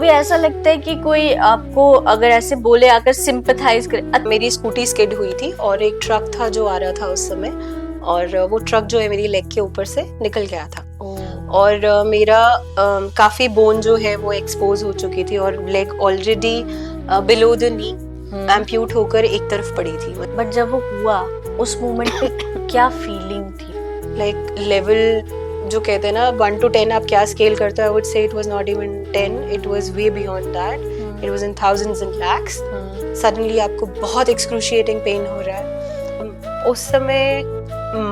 कभी ऐसा लगता है कि कोई आपको अगर ऐसे बोले आकर सिंपैथाइज करे? मेरी स्कूटी स्किड हुई थी और एक ट्रक था जो आ रहा था उस समय, और वो ट्रक जो है मेरी लेग के ऊपर से निकल गया था और मेरा काफी बोन जो है वो एक्सपोज हो चुकी थी और leg already below the knee amputate होकर एक तरफ पड़ी थी। बट जब वो हुआ उस मोमेंट पे क्या फीलिंग थी? लाइक लेवल जो कहते हैं ना 1 to 10 आप क्या स्केल करते हो, आई वुड से it was not even 10, it was way beyond that, it was in thousands and lakhs। Suddenly आपको बहुत एक्सक्रूशिएटिंग पेन हो रहा है। उस समय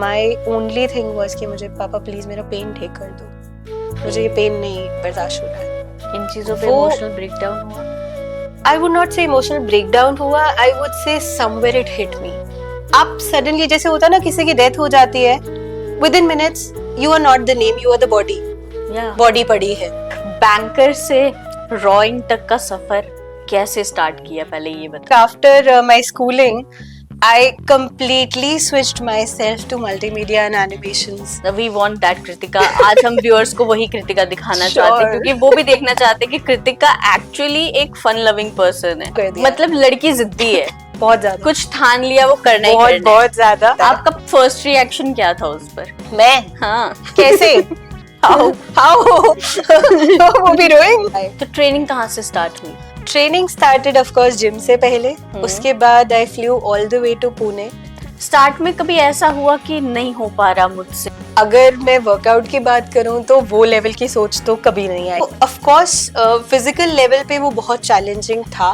माय ओनली थिंग वाज कि मुझे पापा प्लीज मेरा पेन ठीक कर दो, मुझे ये पेन नहीं बर्दाश्त हो रहा है। इन चीजों पे इमोशनल ब्रेकडाउन हुआ? आई वुड नॉट से इमोशनल ब्रेकडाउन हुआ, आई वुड से समवेयर इट हिट मी। आप सडनली जैसे होता है ना किसी की डेथ हो जाती है, within minutes you are not the name, you are the body. Body पड़ी है। बैंकर से रॉइंग तक का सफर कैसे स्टार्ट किया, पहले ये बताओ। After my schooling I completely switched myself to multimedia and animations. We want that Kritika. आज हम व्यूअर्स को वही कृतिका दिखाना चाहते हैं क्योंकि वो भी देखना चाहते हैं कि कृतिका एक्चुअली एक फन लविंग पर्सन है। मतलब लड़की जिद्दी है बहुत ज्यादा, कुछ ठान लिया वो करना ही करना है। बहुत ज्यादा। आपका फर्स्ट रिएक्शन क्या था उस पर? मैं हाँ कैसे how वो भी रोइंग। तो ट्रेनिंग कहाँ से स्टार्ट हुई? Training started of course gym से पहले, उसके बाद I flew all the way to Pune. Start में कभी ऐसा हुआ कि नहीं हो पा रहा मुझसे? अगर मैं वर्कआउट की बात करूं तो वो लेवल की सोच तो कभी नहीं आई। ऑफ कोर्स फिजिकल लेवल पे वो बहुत चैलेंजिंग था,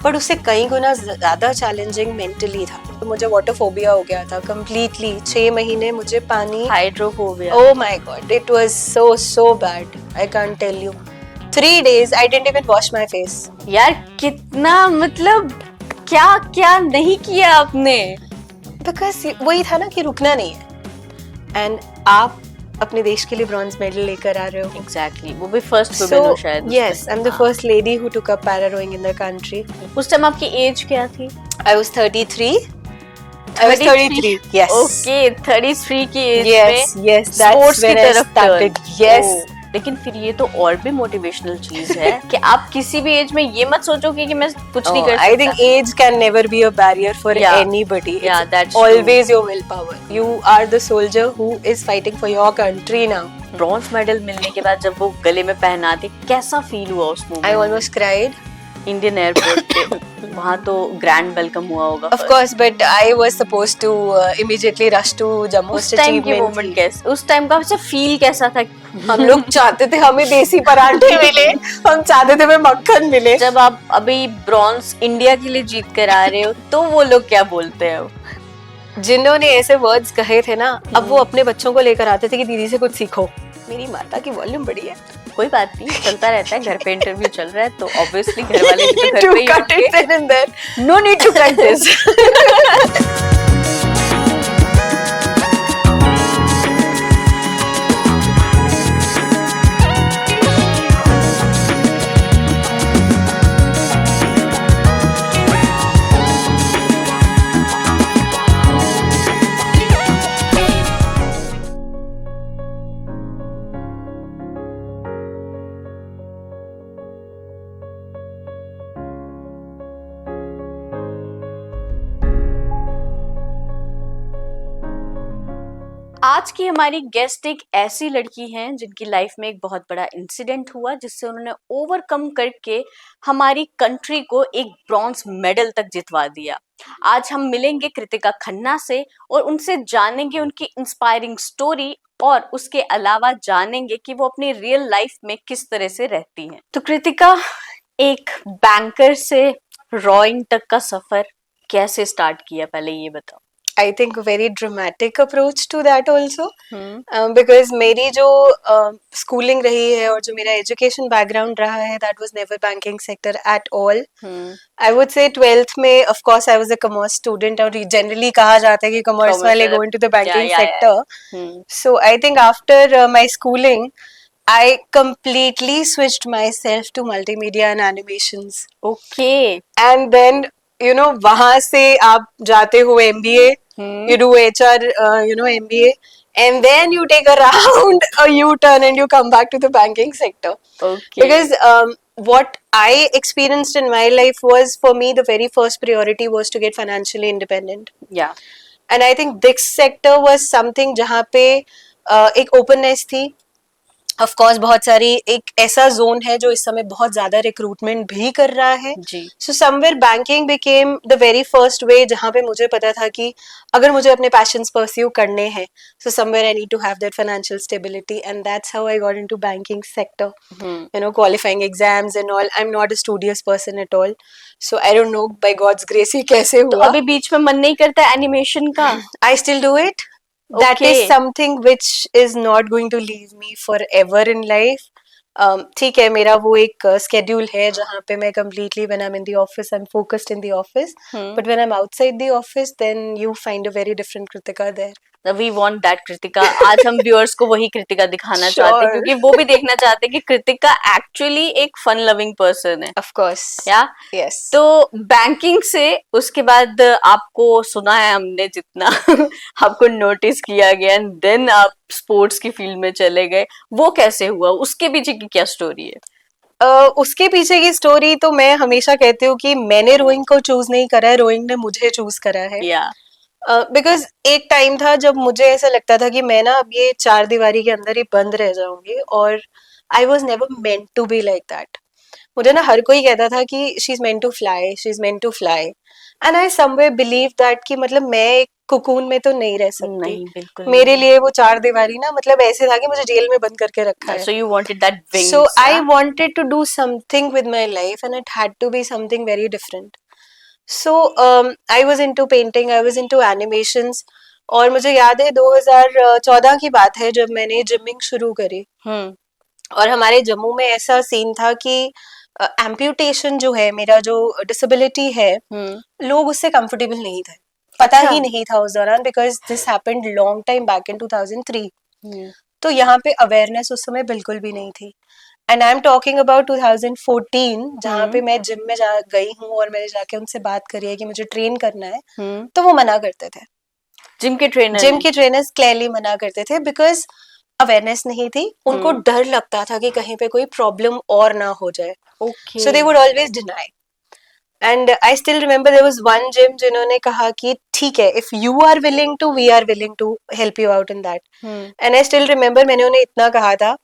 पर उससे कई गुना ज्यादा चैलेंजिंग मेंटली था। तो मुझे वाटर फोबिया हो गया था कंप्लीटली। 6 महीने मुझे पानी, hydrophobia. Oh my god, it was so bad, I can't tell you. 3 days I didn't even wash my face। यार कितना, मतलब क्या क्या नहीं किया आपने? Because वही था ना कि रुकना नहीं है, एंड आप अपने देश के लिए ब्रॉन्ज मेडल लेकर आ रहे हो। Exactly, वो भी फर्स्ट वुमेन हो शायद। Yes, I'm the first lady who took up para rowing in the country। उस टाइम आपकी एज क्या थी? I was 33। I was 33, yes। Okay, 33 की एज yes, में yes, that's when I started। Yes। लेकिन फिर ये तो और भी मोटिवेशनल चीज है कि आप किसी भी एज में ये मत सोचोगे कि मैं कुछ नहीं कर सकता। I think age can never be a barrier for anybody। Yeah, that's always your willpower। You are the soldier who is fighting for your country now। Bronze medal मिलने के बाद जब वो गले में पहनाते, कैसा फील हुआ उस moment? I almost cried। Indian airport पे वहाँ तो ग्रैंड वेलकम हुआ होगा। Of course, but I was supposed to immediately rush to Jammu। उस टाइम की मोमेंट कैसे, उस टाइम का फील कैसा था? हम लोग चाहते थे हमें देसी पराठे मिले, हम चाहते थे हमें मक्खन मिले। जब आप अभी ब्रॉन्ज इंडिया के लिए जीत कर आ रहे हो तो वो लोग क्या बोलते हैं? जिन्होंने ऐसे वर्ड्स कहे थे ना, अब वो अपने बच्चों को लेकर आते थे कि दीदी से कुछ सीखो। मेरी माता की वॉल्यूम बड़ी है। कोई बात नहीं, चलता रहता है। घर पे इंटरव्यू चल रहा है तो ऑब्वियसली घर वाले भी तो घर पे ही होंगे। No need to cut this. आज की हमारी गेस्ट एक ऐसी लड़की हैं जिनकी लाइफ में एक बहुत बड़ा इंसिडेंट हुआ जिससे उन्होंने ओवरकम करके हमारी कंट्री को एक ब्रॉन्ज मेडल तक जितवा दिया। आज हम मिलेंगे कृतिका खन्ना से और उनसे जानेंगे उनकी इंस्पायरिंग स्टोरी और उसके अलावा जानेंगे कि वो अपनी रियल लाइफ में किस तरह से रहती हैं। तो कृतिका, एक बैंकर से रॉइंग तक का सफर कैसे स्टार्ट किया, पहले ये बताओ। I think a very dramatic approach to that also। because मेरी जो schooling रही है और जो मेरा education background रहा है, that was never banking sector at all। I would say 12th में of course I was a commerce student और generally कहा जाता है कि commerce वाले go into the banking sector। So I think after my schooling I completely switched myself to multimedia and animations। Okay। And then you know वहाँ से आप जाते हो MBA, you do HR, MBA, and then you take a round, a U-turn, and you come back to the banking sector। Okay। Because what I experienced in my life was, for me, the very first priority was to get financially independent. Yeah. And I think this sector was something जहाँ पे एक openness थी. Of course बहुत सारी एक ऐसा zone है जो इस समय बहुत ज्यादा रिक्रूटमेंट भी कर रहा है. जी. So somewhere banking became the very first way जहाँ पे मुझे पता था कि अगर मुझे अपने पैशंस परस्यू करने हैं, so somewhere I need to have that financial stability, and that's how I got into banking sector. You know, qualifying exams and all. I am not a studious person at all, so I don't know by God's grace ही कैसे हुआ. तो अभी बीच में मन नहीं करता animation का? I still do it. That is something which is not going to leave me forever in life. ठीक है, मेरा वो एक schedule है जहाँ पे मैं completely, when I'm in the office, I'm focused in the office. But when I'm outside the office, then you find a very different Kritika there. We want that Kritika. आज हम व्यूअर्स को वही कृतिका दिखाना चाहते हैं, क्योंकि वो भी देखना चाहते हैं कि कृतिका एक्चुअली एक फन लविंग पर्सन है. Of course. Yeah? Yes. तो बैंकिंग से उसके बाद आपको सुना है हमने जितना आपको नोटिस किया गया, एंड देन आप स्पोर्ट्स की फील्ड में चले गए. वो कैसे हुआ? उसके पीछे की क्या स्टोरी है? उसके पीछे की स्टोरी तो मैं हमेशा कहती हूँ कि मैंने रोइंग को चूज नहीं करा है, रोइंग ने मुझे चूज करा है. बिकॉज एक टाइम था जब मुझे ऐसा लगता था कि मैं ना अब ये चार दीवारी के अंदर ही बंद रह जाऊंगी, और I was never meant to be like that. मुझे ना हर कोई कहता था कि she is meant to fly, she is meant to fly, and I somewhere believe that कि मतलब मैं एक कुकून में तो नहीं रह सकती. नहीं, बिल्कुल मेरे लिए वो चार दीवारी ना मतलब ऐसे था कि मुझे जेल में बंद करके रखा है. So you wanted that wings. So I wanted to do something with my life, and it had to be something very different. So I was into painting, I was into animations, और मुझे याद है 2014 की बात है जब मैंने gymming शुरू करी. और हमारे जम्मू में ऐसा सीन था कि एम्प्यूटेशन जो है, मेरा जो डिसेबिलिटी है, लोग उससे कंफर्टेबल नहीं थे. पता ही नहीं था उस दौरान, because this happened long time back in 2003. तो यहाँ पे अवेयरनेस उस समय बिल्कुल भी नहीं थी. And I am talking about 2014, जहाँ पे मैं जिम में गई हूँ और मैंने जाके उनसे बात करी है कि मुझे ट्रेन करना है, तो वो मना करते थे. जिम के ट्रेनर्स क्लियरली मना करते थे, बिकॉज अवेयरनेस नहीं थी. उनको डर लगता था कि कहीं पे कोई प्रॉब्लम और ना हो जाए. So they would always deny. And I still remember there was one Jim जिन्होंने कहा कि ठीक है, if you are willing to, we are willing to help you out in that. And I still remember मैंने उन्हें इतना कहा था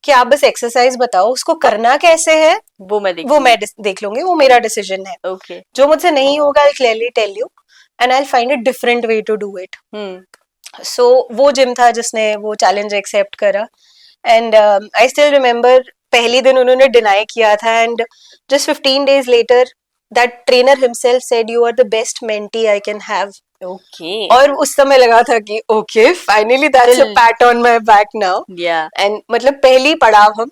कि आप बस एक्सरसाइज बताओ, उसको करना कैसे है वो मैं देख लूंगी, वो मेरा डिसीजन है. जो मुझसे नहीं होगा I clearly tell you, and I find a different way to do it. So वो जिम था जिसने वो चैलेंज एक्सेप्ट करा. एंड आई स्टिल रिमेम्बर पहली दिन उन्होंने डिनाई किया था, and just 15 days later that trainer himself said you are the best mentee I can have. और उस समय लगा था कि okay, finally that's a pat on my back now. And मतलब पहली पड़ाव हम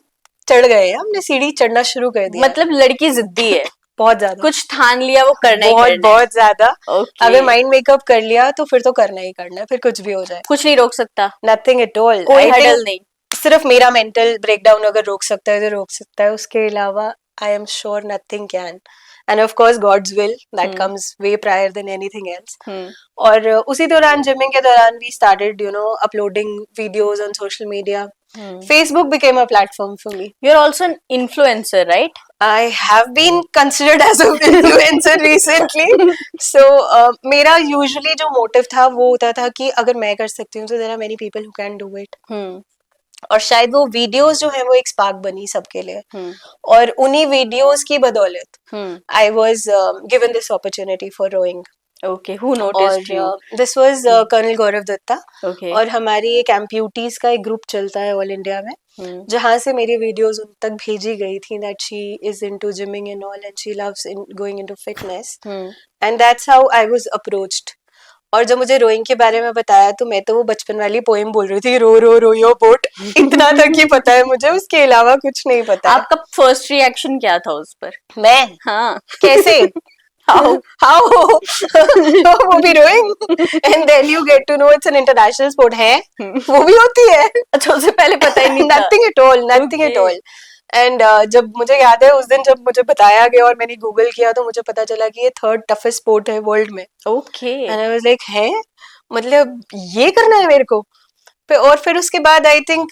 चढ़ गए, हमने सीढ़ी चढ़ना शुरू कर दिया. मतलब लड़की जिद्दी है बहुत ज्यादा. कुछ ठान लिया वो करना ही करना, बहुत ज्यादा. अगर माइंड मेकअप कर लिया तो फिर तो करना ही करना है, फिर कुछ भी हो जाए कुछ नहीं रोक सकता. Nothing at all. कोई हर्डल नहीं. सिर्फ मेरा मेंटल ब्रेकडाउन अगर रोक सकता है तो रोक सकता है, उसके अलावा I am sure nothing can. And of course God's will that comes way prior than anything else. और उसी दौरान जिमिंग के दौरान we started uploading videos on social media. Facebook became a platform for me. You're also an influencer, right? I have been considered as an influencer recently. So मेरा usually जो motive था वो होता था कि अगर मैं कर सकती हूँ तो there are many people who can do it. और शायद वो वीडियोस जो है वो एक स्पार्क बनी सबके लिए. और उन्हीं वीडियोस की बदौलत I was given this opportunity for rowing. Okay, who noticed you? This was colonel Gaurav Datta. और हमारी एक एम्प्यूटीज का एक ग्रुप चलता है ऑल इंडिया में, जहाँ से मेरी वीडियोस उन तक भेजी गई थी that she is into gymming and all and she loves going into fitness. And that's how I was approached. और जब मुझे रोइंग के बारे में बताया तो मैं तो वो बचपन वाली पोएम बोल रही थी, रो रो रो योर बोट, इतना तक ही पता है मुझे, उसके अलावा कुछ नहीं पता. आपका फर्स्ट रिएक्शन क्या था उस पर? मैं कैसे how वो भी rowing, and then you get to know it's an international sport है, वो भी होती है. अच्छा, उससे पहले पता ही नहीं था. nothing at all. एंड जब मुझे याद है उस दिन जब मुझे बताया गया और मैंने गूगल किया तो मुझे पता चला कि ये 3rd toughest स्पोर्ट है वर्ल्ड में. एंड आई वाज लाइक है, मतलब ये करना है मेरे को. और फिर उसके बाद आई थिंक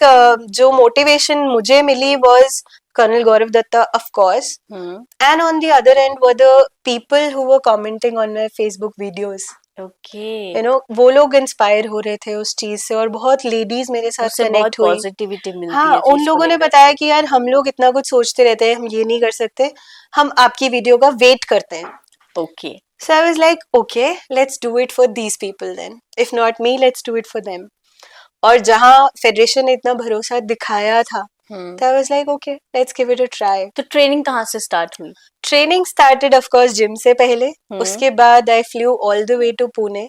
जो मोटिवेशन मुझे मिली was Colonel Gaurav Datta, of course. And on the other end were the people who were commenting on my Facebook videos. Okay. You know, वो लोग इंस्पायर हो रहे थे उस चीज से, और बहुत लेडीज मेरे साथ उससे बहुत कनेक्ट हुई. पॉजिटिविटी मिलती हाँ, है उन चीज को लोगों ने लेकर. बताया कि यार हम लोग इतना कुछ सोचते रहते हैं, हम ये नहीं कर सकते, हम आपकी वीडियो का वेट करते हैं. Okay. So I was like, okay, let's do it for these people then. If not me, let's do it for them. और जहाँ फेडरेशन ने इतना भरोसा दिखाया था, तो I was like, okay, let's give it a try. तो training कहाँ से स्टार्ट हुई? Training started of course gym से पहले. उसके बाद I flew all the way to Pune.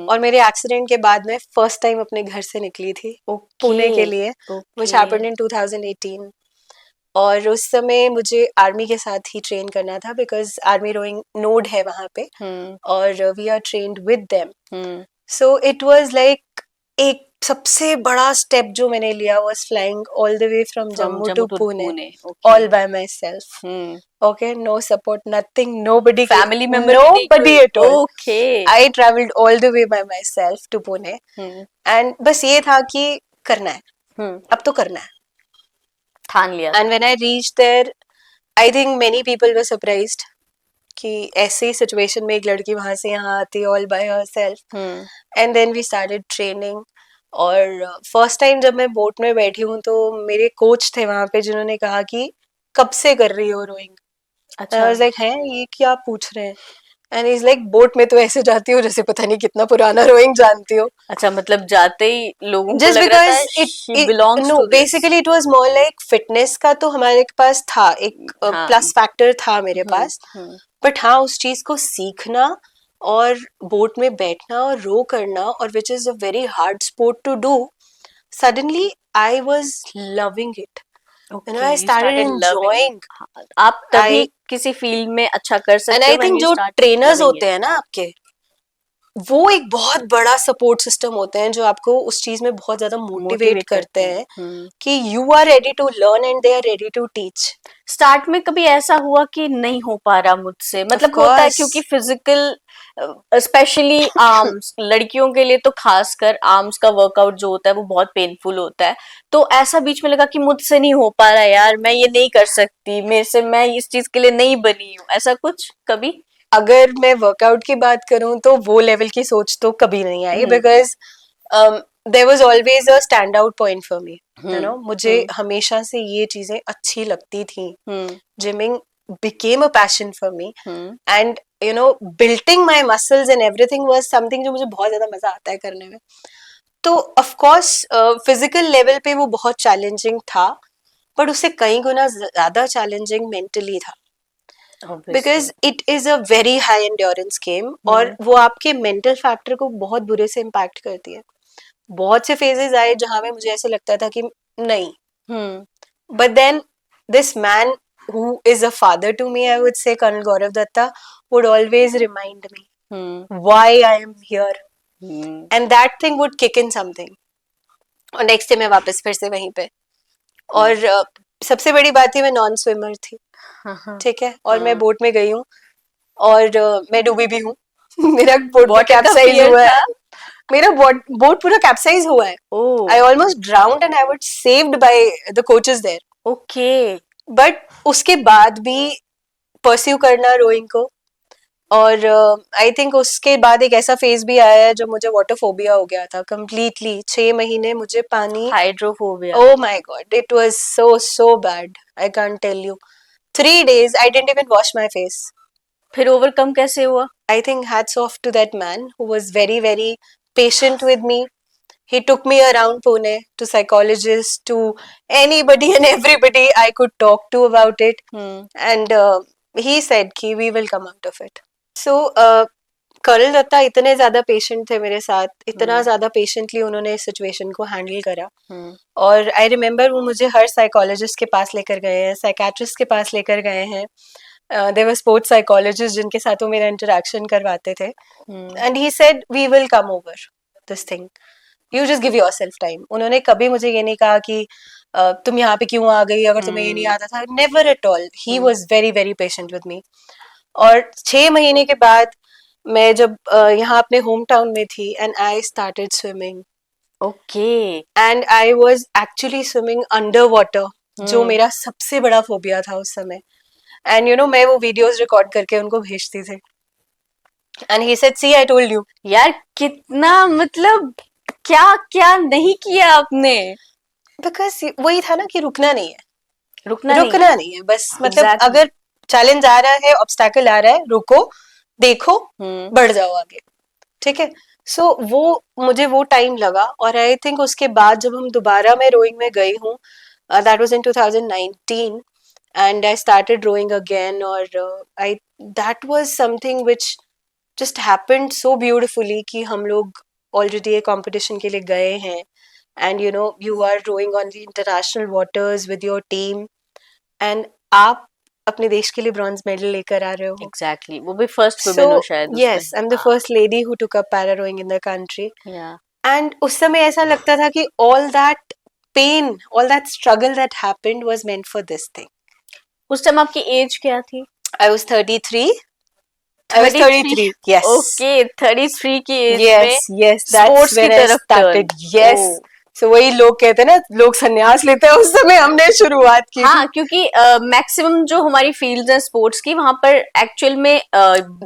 और मेरे एक्सीडेंट के बाद मैं फर्स्ट टाइम अपने घर से निकली थी पुणे के लिए, which happened in 2018. और उस समय मुझे आर्मी के साथ ही ट्रेन करना था, बिकॉज आर्मी रोइंग नोड है वहाँ पे, और we are trained with them. So it was like एक सबसे बड़ा स्टेप जो मैंने लिया was flying all the way from Jammu to Pune, all by myself. Okay, no support, nothing, nobody, family member, nobody at all. Okay. I traveled all the way by myself to Pune. And बस ये था कि करना है, अब तो करना है, ठान लिया. And when I reached there, I think many people were surprised कि ऐसी सिचुएशन में एक लड़की वहां से यहाँ आती all by herself. And then we started training. और फर्स्ट टाइम जब मैं बोट में बैठी हूँ तो मेरे कोच थे वहां पे जिन्होंने कहा कि कब से कर रही हो रोइंग. आई वाज लाइक, हैं ये क्या पूछ रहे हैं? एंड इज लाइक, बोट में तो ऐसे जाती हो जैसे पता नहीं कितना पुराना रोइंग जानती हो. अच्छा, मतलब जाते ही लोगों को Just लग रहा था because she belongs no, to this. basically it was more like fitness का तो हमारे पास था, एक प्लस फैक्टर था मेरे पास. बट हाँ, उस चीज को सीखना और बोट में बैठना और रो करना, और which is a very hard sport to do, suddenly I was loving it. Okay, you know, I you started started loving enjoying. it. आप तभी I- किसी फील्ड में अच्छा कर सकते And हो I when think you जो start ट्रेनर्स loving होते it. हैं ना आपके, वो एक बहुत बड़ा सपोर्ट सिस्टम होते हैं जो आपको उस चीज में बहुत ज्यादा मोटिवेट करते हैं कि you are ready to learn and they are ready to teach. Start में कभी ऐसा हुआ कि नहीं हो पा रहा मुझसे? मतलब होता है क्योंकि फिजिकल, स्पेशली आर्म्स, लड़कियों के लिए तो खासकर आर्म्स का वर्कआउट जो होता है वो बहुत पेनफुल होता है. तो ऐसा बीच में लगा कि मुझसे नहीं हो पा रहा यार, मैं ये नहीं कर सकती, मेरे से, मैं इस चीज के लिए नहीं बनी हूँ, ऐसा कुछ कभी? अगर मैं वर्कआउट की बात करूं तो वो लेवल की सोच तो कभी नहीं आई, because there was always a stand out point for me. You know, मुझे हमेशा से ये चीजें अच्छी लगती थी. Gymming became a passion for me. And you know, building my muscles and everything was something जो मुझे बहुत ज्यादा मजा आता है करने में. तो of course physical level पे वो बहुत challenging था, but उससे कई गुना ज्यादा challenging mentally था. Because it is a very high endurance game. और वो आपके mental factor को बहुत बुरे से impact करती है. बहुत से phases आए जहाँ में मुझे ऐसे लगता था कि नहीं. But then this man who is a father to me, I would say, Colonel Gaurav Datta, would always remind me why I am here. And that thing would kick in something. और next day मैं वापस फिर से वहीं पे. और सबसे बड़ी बात थी, मैं नॉन स्विमर थी. ठीक है, और मैं बोट में गई हूँ और मैं डूबी भी हूँ. मेरा बोट कैप्साइज हुआ है. मेरा बोट पूरा कैप्साइज हुआ है. I almost drowned and I was saved by the coaches there. Okay. But उसके बाद भी परस्यू करना रोइंग को, और आई थिंक उसके बाद एक ऐसा फेज भी आया है जो मुझे वाटरफोबिया हो गया था कंप्लीटली. 6 महीने मुझे पानी, hydrophobia. Oh my god, it was so bad, I can't tell you. 3 days I didn't even wash my face. फिर ओवरकम कैसे हुआ? I think hats off to that man who was very very patient with me. He took me around Pune to psychologists, to anybody and everybody I could talk to about it. And he said कि we will come out of it. So colonel Datta इतने ज्यादा patient थे मेरे साथ, इतना ज्यादा patiently उन्होंने इस सिचुएशन को हैंडल करा. और आई रिमेम्बर वो मुझे हर साइकोलॉजिस्ट के पास लेकर गए हैं, साइकेट्रिस्ट के पास लेकर गए हैं. देयर वर स्पोर्ट्स साइकोलॉजिस्ट जिनके साथ वो मेरा इंटरेक्शन करवाते थे. And he said we will come over this thing, you just give yourself time. उन्होंने कभी मुझे ये नहीं कहा कि तुम यहाँ पे क्यों आ गई अगर तुम्हें ये नहीं आता था. Never at all. He was very very patient with me. और 6 महीने के बाद मैं जब यहाँ अपने होम टाउन में थी, and I started swimming. Okay. And I was actually swimming under water. जो मेरा सबसे बड़ा फोबिया था उस समय. एंड यू नो मैं वो वीडियोस रिकॉर्ड करके उनको भेजती थी. And he said see I told you. यार कितना मतलब क्या क्या नहीं किया आपने. बिकॉज वही था ना कि रुकना नहीं है. रुकना नहीं है बस. मतलब Exactly. अगर चैलेंज आ रहा है, ऑब्स्टैकल आ रहा है, रुको, देखो, बढ़ जाओ आगे. ठीक है. सो वो मुझे वो टाइम लगा. और आई थिंक उसके बाद जब हम दोबारा मैं रोइंग में गई हूँ, that was in 2019 and I started rowing again. और that was something which just happened so beautifully कि हम लोग already एक competition के लिए गए हैं, and you know you are rowing on the international waters with your team, and आप अपने देश के लिए ब्रॉन्ज मेडल लेकर आ रहे हो. Exactly. वो भी फर्स्ट वुमेन हो शायद उसमें. Yes, I'm the first lady who took up para rowing in the country. Yeah. And उस समय ऐसा लगता था कि all that pain, all that struggle that happened was meant for this thing. उस टाइम आपकी एज क्या थी? I was 33. I was 33. Yes. Okay, 33 की एज Yes, में yes. That's sports when की I तरफ started. turn. Yes. Oh. So वही लोग कहते हैं ना, लोग संन्यास लेते हैं, उस समय हमने शुरुआत की. हाँ, क्योंकि मैक्सिमम जो हमारी फील्ड्स हैं स्पोर्ट्स की, वहां पर एक्चुअल में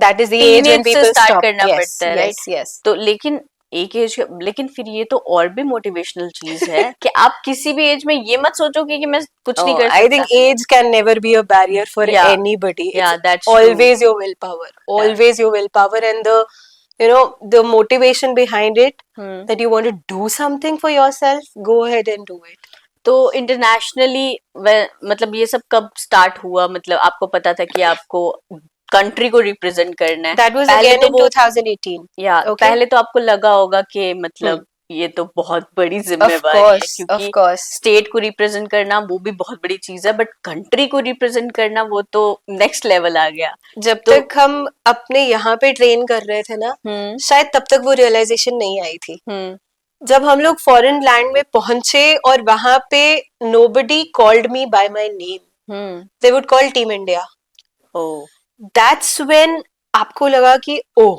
That is the age when people start stop. करना Yes, पड़ता है, yes, राइट? yes. तो लेकिन एक एज, लेकिन फिर ये तो और भी मोटिवेशनल चीज है कि आप किसी भी एज में ये मत सोचोगे कि मैं कुछ नहीं कर सकता. I think age can never be a barrier for Yeah. anybody. Yeah, It's that's always your willpower. Always your willpower, and the you know the motivation behind it, that you want to do something for yourself. Go ahead and do it. तो internationally मतलब ये सब कब start हुआ? मतलब आपको पता था कि आपको कंट्री को रिप्रेजेंट करना है? That was पहले again तो in 2018. या Okay. पहले तो आपको लगा होगा कि मतलब ये तो बहुत बड़ी जिम्मेवारी है, क्योंकि of course. स्टेट को रिप्रेजेंट करना वो भी बहुत बड़ी चीज है, बट कंट्री को रिप्रेजेंट करना वो तो नेक्स्ट लेवल आ गया. जब तक हम अपने यहाँ पे ट्रेन कर रहे थे ना, शायद तब तक वो रियलाइजेशन नहीं आई थी. जब हम लोग फॉरेन लैंड में पहुंचे और वहां पे nobody called me by my name. They would call Team India. Oh. That's when आपको लगा कि oh,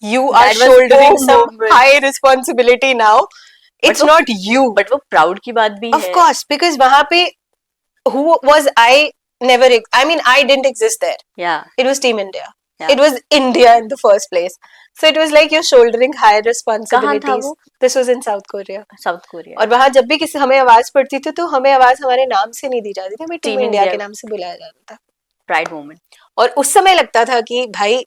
you are That was shouldering some moment. high responsibility now. It's not you. But वो proud की बात भी Of है. course, because वहां पे who was I? Never. I mean, I didn't exist there. Yeah. It was Team India. Yeah. It was India in the first place. So it was like you're shouldering higher responsibilities. कहाँ था वो? This was in South Korea. South Korea. और वहां जब भी किसी हमें आवाज पड़ती थी तो हमें आवाज हमारे नाम से नहीं दी जाती थी, हमें टीम Team इंडिया India. के नाम से बुलाया जाता था. Pride moment. और उस समय लगता था कि भाई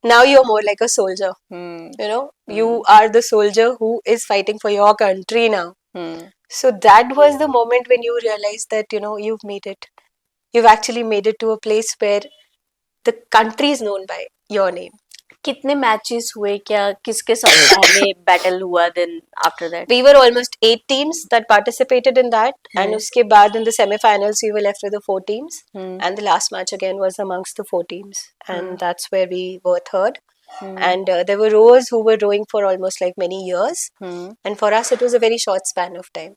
now you're more like a soldier. You know, you are the soldier who is fighting for your country now. So that was the moment when you realize that you know you've made it. You've actually made it to a place where the country is known by your name. कितने matches हुए? क्या किसके साथ पहले battle हुआ? Then after that We were almost 8 teams that participated in that, and उसके बाद in the semi-finals we were left with the 4 teams, and the last match again was amongst the 4 teams, and that's where we were third. And there were rowers who were rowing for almost like many years, and for us it was a very short span of time.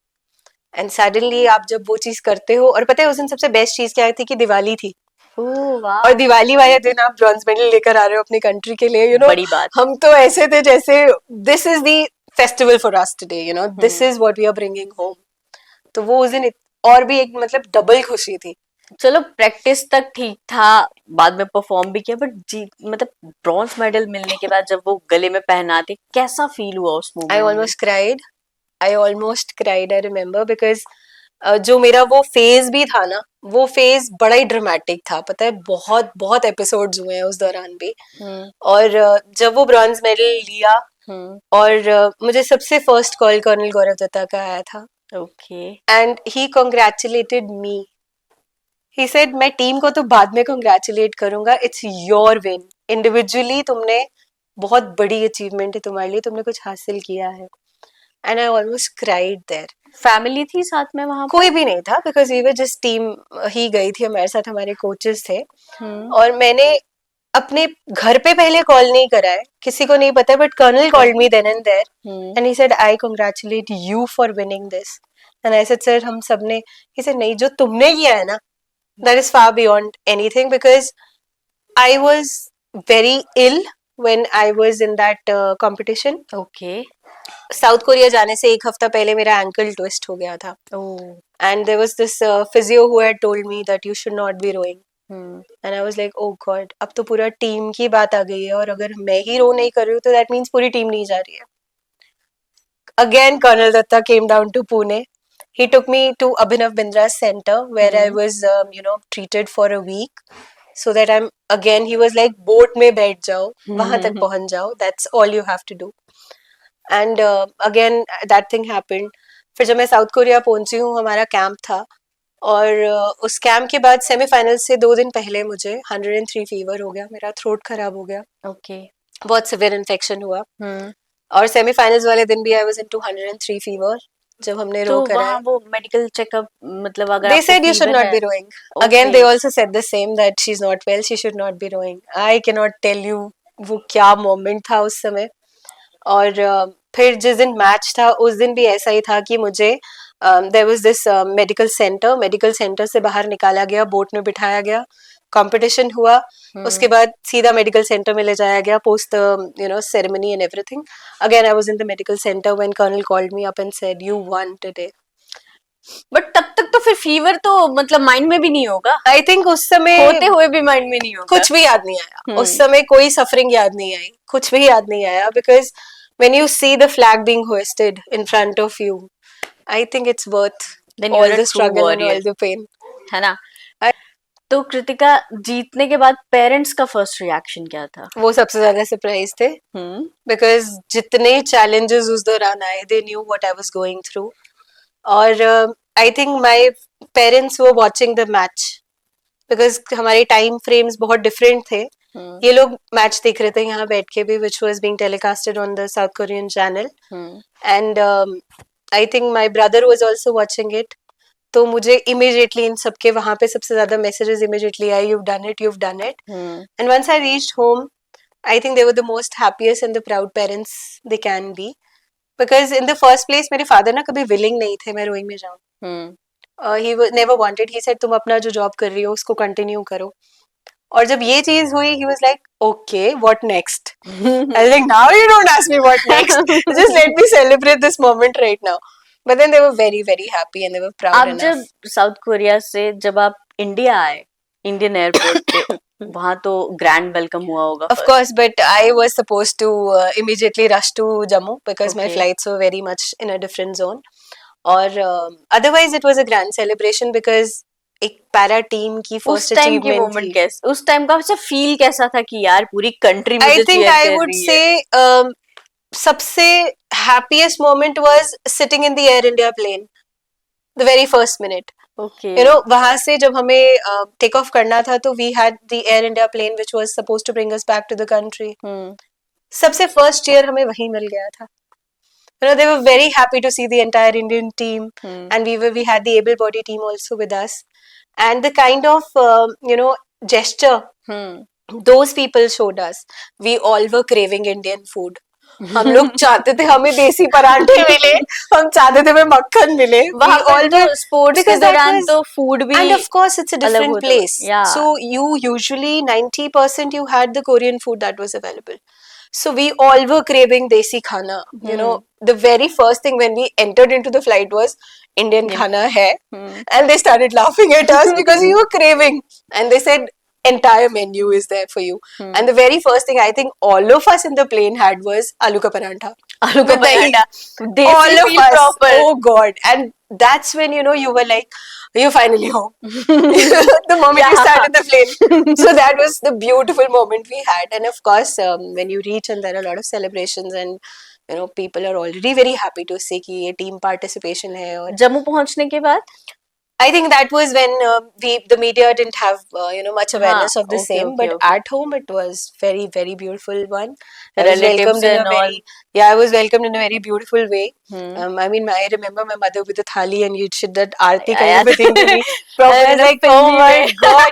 And suddenly आप जब वो चीज करते हो, और पता है उस दिन सबसे बेस्ट चीज क्या थी कि दिवाली थी. और दिवाली वाले दिन आप ब्रॉन्ज मेडल लेकर आ रहे हो अपनी कंट्री के लिए, यू नो, बड़ी बात. हम तो ऐसे थे जैसे this is the festival for us today, you know, this is what we are bringing home. तो वो उस दिन और भी एक मतलब डबल खुशी थी. चलो प्रैक्टिस तक ठीक था, बाद में परफॉर्म भी किया, बट जी मतलब ब्रॉन्ज मेडल मिलने के बाद जब वो गले में पहनाते, कैसा फील हुआ उस moment? I almost cried. I remember because जो मेरा वो फेज भी था ना, वो फेज बड़ा ही ड्रामेटिक था. पता है बहुत बहुत एपिसोड्स हुए हैं उस दौरान भी. और जब वो ब्रॉन्ज मेडल लिया और मुझे सबसे first call colonel Gaurav Datta का आया था. Okay. And he congratulated me. He said मैं टीम को तो बाद में कांग्रेचुलेट करूंगा, इट्स योर विन. इंडिविजुअली तुमने बहुत बड़ी अचीवमेंट है तुम्हारे लिए, तुमने कुछ हासिल किया है. And I almost cried there. Family थी साथ में वहां? कोई भी नहीं था because we were just team ही गई थी, हमारे साथ हमारे कोचेस थे. और मैंने अपने घर पे पहले कॉल नहीं करा है, किसी को नहीं पता, but colonel called me then and there and he said I congratulate you for winning this. And I said sir हम सबने. ही सेड नहीं, जो तुमने किया है ना that is far beyond anything, because I was very ill when I was in that competition. Okay. South Korea जाने से एक हफ्ता पहले मेरा एंकल ट्विस्ट हो गया था, and there was this physio who had told me that you should not be rowing, and I was like oh god, अब तो पूरा टीम की बात आ गई है, और अगर मैं ही रो नहीं कर रही हूँ तो दैट मीन्स पूरी टीम नहीं जा रही है. Again, Colonel Datta came down to Pune. He took me to Abhinav Bindra's center where I was, treated for a week. So that he was like, boat mein baith jao, wahan tak pahunch jao. That's all you have to do. And again, that thing happened. फिर जब मैं south Korea पहुंची हूँ, हमारा camp था, और उस camp के बाद सेमीफाइनल से 2 दिन पहले मुझे 103 फीवर हो गया, मेरा थ्रोट खराब हो गया. बहुत सिवियर इन्फेक्शन हुआ. और सेमीफाइनल्स वाले दिन भी आई वाज इनटू 103 फीवर. जब हमने रो करा, वहाँ वो मेडिकल चेकअप, मतलब अगर they said you should not be rowing. Again, they also said the same, that she's not well, she should not be rowing. I cannot tell you वो क्या moment था उस समय. और फिर जिस दिन मैच था उस दिन भी ऐसा ही था कि मुझे there was this medical centre से बाहर निकाला गया, बोट में बिठाया गया, कंपटीशन हुआ, उसके बाद सीधा मेडिकल सेंटर में ले जाया गया post ceremony and everything. Again I was in the medical centre when colonel called me up and said you won today. But तब तक तो फिर फीवर तो मतलब माइंड में भी नहीं होगा. आई थिंक उस समय होते हुए भी माइंड में नहीं होगा, कुछ भी याद नहीं आया. उस समय कोई सफरिंग याद नहीं आई, कुछ भी याद नहीं आया, because when you see the flag being hoisted in front of you, I think it's worth all the struggle and all the pain. है ना. तो कृतिका, जीतने के बाद पेरेंट्स का फर्स्ट रिएक्शन क्या था? वो सबसे ज्यादा सरप्राइज थे, बिकॉज जितने चैलेंजेस उस दौरान आए, they knew what I was going through. और I think my parents were watching the match because हमारे टाइम फ्रेम्स बहुत डिफरेंट थे. ये लोग मैच देख रहे थे यहाँ बैठ के भी, which was being telecasted on the South Korean channel. And I think my brother was also watching it. तो मुझे immediately इन सबके वहाँ पे सबसे ज्यादा messages immediately आए, you've done it. And once I reached home, I think they were the most happiest and the proud parents they can be. Because in the first place, मेरे father ना कभी willing नहीं थे मैं rowing में जाऊँ. He never wanted. He said तुम अपना जो job कर रही हो उसको continue करो. और जब ये चीज हुई, he was like, okay, what next? I was like, now you don't ask me what next. Just let me celebrate this moment right now. But then they were very, very happy and they were proud आप enough. जब south Korea से जब आप India आए, Indian airport पे, वहाँ तो grand welcome हुआ होगा. Of course, but I was supposed to immediately rush to Jammu because my flights were very much in a different zone. और otherwise it was a grand celebration because एक para team की first achievement थी. कैसे उस time का अच्छा feel कैसा था कि यार पूरी कंट्री मुझे I think I would say सबसे happiest moment was sitting in the Air India plane the very first minute. वहां से जब हमें टेक ऑफ करना था तो we had the Air India plane which was supposed to bring us back to the country. सबसे first chair हमें वहीं मिल गया था. They were very happy to see the entire Indian team, and we had the able-bodied team also with us, and the kind of gesture those people showed us. We all were craving Indian food. हम लोग चाहते थे हमें देसी पराठे मिले, हम चाहते थे हमें मक्खन मिले. वहाँ पर तो स्पोर्ट्स के दौरान तो फूड भी, and of course it's a different place. So you usually 90% you had the Korean food that was available. So we all were craving desi khana. The very first thing when we entered into the flight was Indian khana hai, and they started laughing at us because we were craving, and they said entire menu is there for you. And the very first thing I think all of us in the plane had was aloo ka parantha. Aloo ka parantha. All of us. Proper. Oh God. And that's when you were like, you're finally home. The moment you started the plane. So that was the beautiful moment we had. And of course, when you reach and there are a lot of celebrations and people are already very happy to see कि ये team participation है. और जम्मू पहुंचने के बाद I think that was when the media didn't have much awareness of the same. But at home it was very, very beautiful one. I was welcomed in a very I was welcomed in a very beautiful way. I mean, I remember my mother with a thali and you did that aarti kind of a thing to me. I was like, oh my God,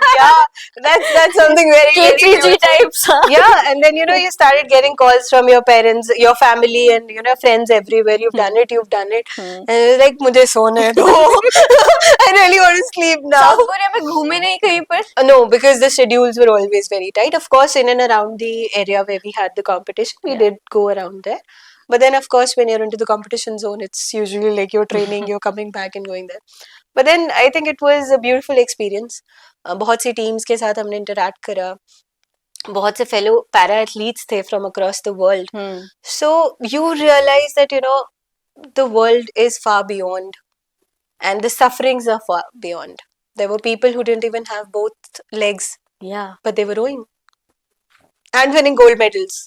that's something very KTG types. Yeah, and then you started getting calls from your parents, your family, and friends everywhere. You've done it. And it was like, मुझे सोने दो. I really want to sleep now. South Korea में घूमे नहीं कहीं पर? No, because the schedules were always very tight. Of course, in and around the area where we had the competition, we did go around there. But then, of course, when you're into the competition zone, it's usually like you're training, you're coming back and going there. But then I think it was a beautiful experience. बहुत सी teams के साथ हमने interact करा. बहुत से fellow para athletes थे from across the world. So you realize that, you know, the world is far beyond, and the sufferings are far beyond. There were people who didn't even have both legs, Yeah. but they were rowing and winning gold medals.